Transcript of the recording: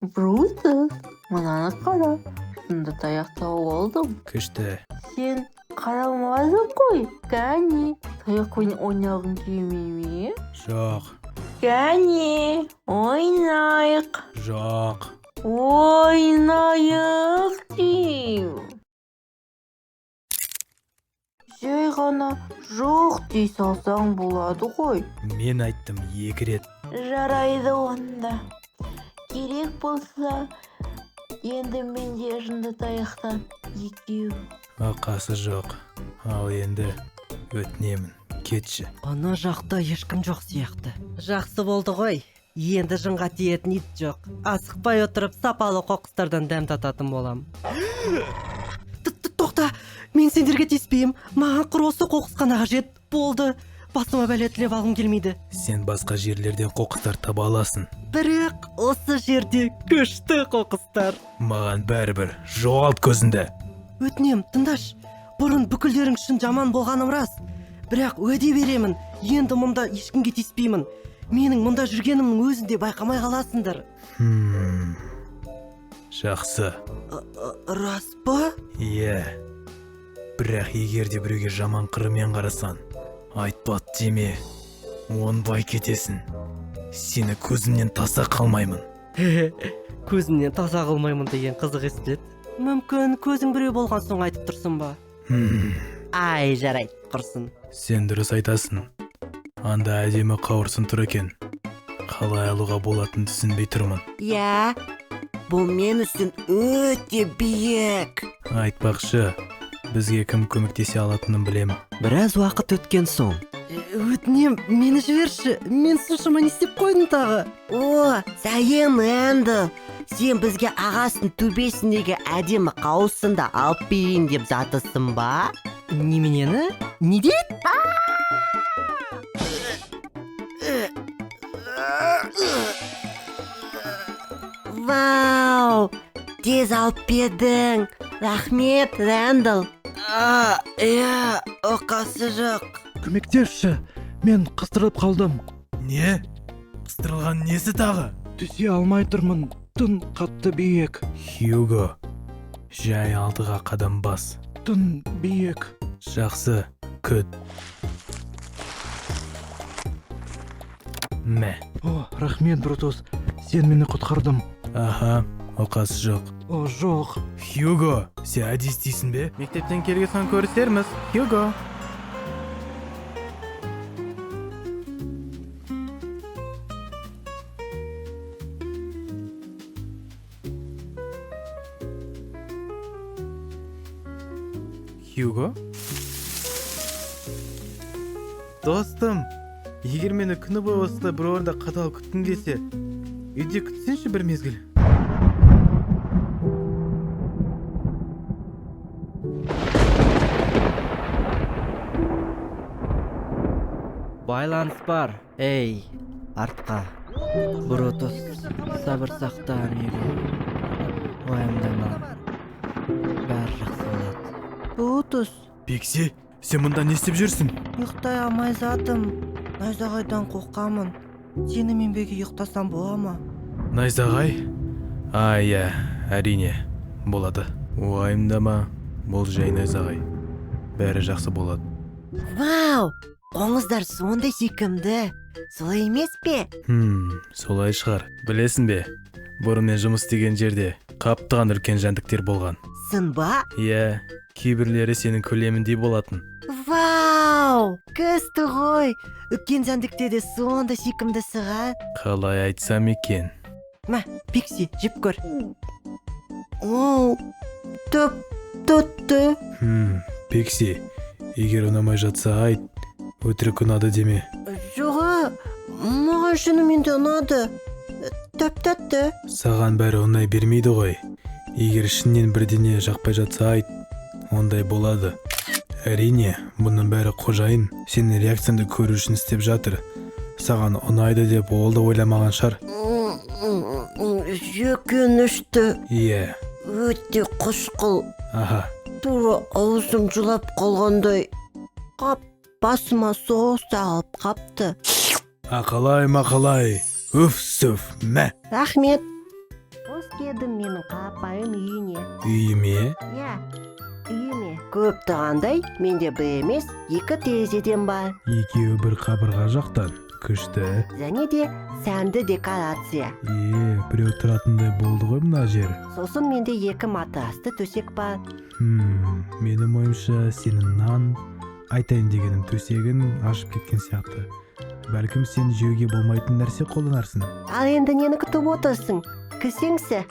Брутус, мынаны қара. Шынды таяқ тауып алдым. Күшті. Сен қарамадың ғой, кәне. Таяқпен ойнағың келмей ме? Жоқ. Кәне, ойнайық. Жоқ. Ойнайық дейм. Жай ғана жоқ дей салсаң болады ғой. Мен айттым 2 рет. Жарайды онда. Керек болса, енді менде жынды таяқтан 2. Ақасы жоқ. Ал енді өтінемін. Кетші. Ана жақта ешкім жоқ сияқты. Жақсы болды ғой. Енді жынға тиетін ит жоқ. Асықпай отырып сапалы қоқыстардан дәм тататын болам. Тоқта, мен сендерге тиіспеймін. Маған құрысы қоқысқана қажет. Болды. Басыма бәле тілеп алғым келмейді. Сен басқа жерлерден қоқыстар таба аласың. Бірақ осы жерде күшті қоқыстар. Маған бәрібір. Жоғалт көзіңді. Өтінем, тыңдаш. Бұрын бүкілдерің үшін жаман болғаным рас. Бірақ өде беремін, енді мұнда ешкімге тиіспеймін. Менің мұнда жүргенімнің өзінде байқамай қаласыңдар. Жақсы. Рас па? Иә. Бірақ егер де біреуге жаман қырымен қарасан, айтпат деме. Оңбай кетесің. Сені көзімнен таса қалмаймын. Көзімнен таса қылмаймын деген қызық естіледі. Мүмкін көзің біреу болған соң айтып тұрсың ба? Ай, жарайды, құрсын. Сен дұрыс айтасың. Анда әдемі қауырсын тұр екен. Қалай алуға болатын түсінбей тұрмын. Иә, бұл мен үшін өте биік. Айтпақшы, бізге кім көмектесе алатынын білемін. Біраз уақыт өткен соң. Өтінем, мені жіберші. Мен сушыма не істеп қойдың тағы? О, сәлем Энді. Сен бізге ағасын төбесіндегі әдемі қауырсынды алып берейін деп жатырсың ба? Неменені? Не дейді? Вау, тез алып бердің. Рахмет, Рэндл. Иә, оқасы жоқ. Көмектесші, мен қыстырылып қалдым. Не? Қыстырылған несі тағы? Түсе алмай тұрмын, тын қатты биік. Хьюго, жай алдыға қадам бас. Тын биік. Жақсы, күт. Мә. О, рахмет, Брутус, сен мені құтқардың. Аха, оқасы жоқ. О, жоқ. Хьюго, сен әдейі істейсің бе? Мектептен келген соң көрісерміз, Хьюго. Хьюго? Достым, егер мені күні бойы осылай бір орында қадалып күткің келсе, үйде күтсеңші бір мезгіл. Байланыс бар. Ей, артқа. Брутус, сабыр сақта, амиго. Уайымдама. Бәрі жақсы болады. Брутус, Пикси, сен мұнда не істеп жүрсің? ұйықтай алмай затым. Найзағайдан қорқамын. Сені мен бірге ұйықтасам бола ма? Найзағай? Иә, әрине, болады. Уайымдама, бұл жай найзағай. Бәрі жақсы болады. Вау, қоңыздар сондай сүйкімді. Солай емес пе? Солай шығар. Білесің бе? Бұрын мен жұмыс істеген жерде қаптаған үлкен жәндіктер болған. Сын ба? Иә, кейбірлері сенің көлеміндей болатын. Вау, күшті ғой. Үлкен жәндіктерде сондай сүйкімді шығар. Қалай айтсам екен? Мә, Пикси, жеп көр. Оу, тұтты. Пикси, егер ұнамай жатса айт, өтірік ұнады деме. Жоға, маған шынымен де ұнады. Тәп-тәтті. Саған бәрі ұнай бермейді ғой. Егер ішінен бірдеңе жақпай жатса айт, ондай болады. Әрине, бұның бәрі қожайын сенің реакцияңды көру үшін істеп жатыр. Саған ұнайды деп ол да ойламаған шығар. Жөкенішті. Иә. Өте құшқыл. Аха. Тура аузым жылап қалғандай. Қап, басыма соғыс алып қапты. Ақалай, мақалай. Үф-сүф, мә. Рахмет. қос келдім менің қарапайым үйіне. Үйіме? Иә, үйіме. Көп тұрғандай, менде бір емес, 2 терезеден бар. Екеуі бір қабырға жақтан. Күшті. Және де сәнді декорация. Біреу тұратындай болды ғой мына жер. Сосын менде 2 матрасты төсек бар. Менің ойымша сенің нан айтайын дегенім төсегін ашып кеткен сияқты. Бәлкім сен жеуге болмайтын нәрсе қолданарсың. Ал енді нені күтіп отырсың? Кірсеңші.